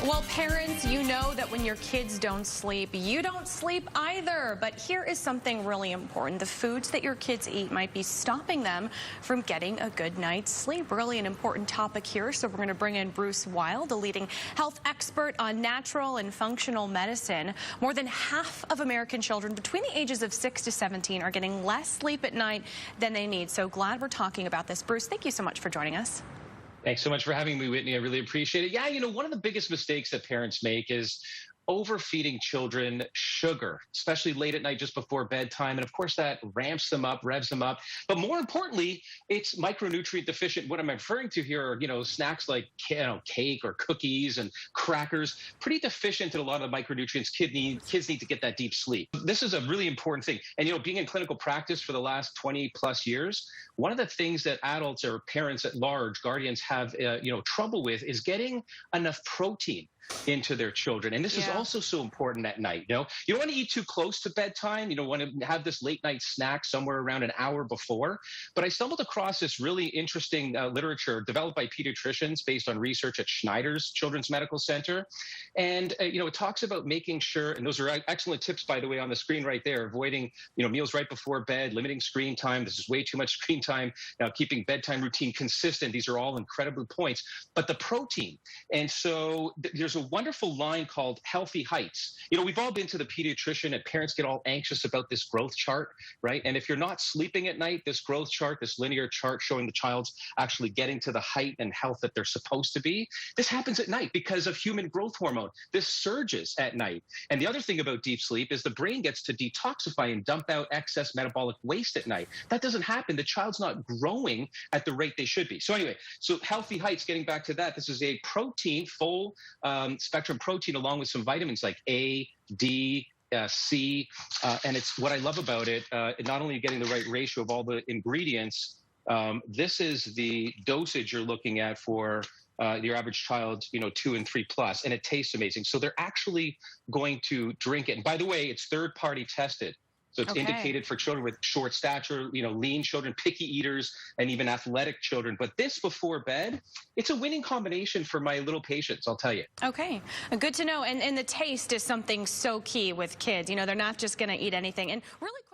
Well, parents, you know that when your kids don't sleep, you don't sleep either. But here is something really important. The foods that your kids eat might be stopping them from getting a good night's sleep. Really an important topic here. So we're going to bring in Bryce Wylde, a leading health expert on natural and functional medicine. More than half of American children between the ages of 6 to 17 are getting less sleep at night than they need. So glad we're talking about this. Bryce, thank you so much for joining us. Thanks so much for having me, Whitney. I really appreciate it. Yeah, one of the biggest mistakes that parents make is overfeeding children sugar, especially late at night just before bedtime. And of course, that ramps them up, revs them up. But more importantly, it's micronutrient deficient. What I'm referring to here are, snacks like cake or cookies and crackers, pretty deficient in a lot of the micronutrients kids need to get that deep sleep. This is a really important thing. And, being in clinical practice for the last 20 plus years, one of the things that adults or parents at large, guardians have, trouble with is getting enough protein into their children. And this is also so important at night. You don't want to eat too close to bedtime. You don't want to have this late night snack somewhere around an hour before. But I stumbled across this really interesting literature developed by pediatricians based on research at Schneider's Children's Medical Center. And, it talks about making sure, and those are excellent tips, by the way, on the screen right there, avoiding, meals right before bed, limiting screen time. This is way too much screen time. Keeping bedtime routine consistent. These are all incredible points. But the protein. And so there's a wonderful line called Healthy Heights. We've all been to the pediatrician and parents get all anxious about this growth chart, right? And if you're not sleeping at night, this growth chart, this linear chart showing the child's actually getting to the height and health that they're supposed to be, this happens at night because of human growth hormone. This surges at night. And the other thing about deep sleep is the brain gets to detoxify and dump out excess metabolic waste at night. That doesn't happen. The child's not growing at the rate they should be. So anyway, Healthy Heights, getting back to that, this is a protein, full spectrum protein along with some vitamins like A, D, C, and it's what I love about it, not only getting the right ratio of all the ingredients, this is the dosage you're looking at for your average child, 2 and 3 plus, and it tastes amazing. So they're actually going to drink it. And by the way, it's third-party tested. So it's indicated for children with short stature, lean children, picky eaters, and even athletic children. But this before bed, it's a winning combination for my little patients, I'll tell you. Okay, good to know. And the taste is something so key with kids. They're not just going to eat anything. And really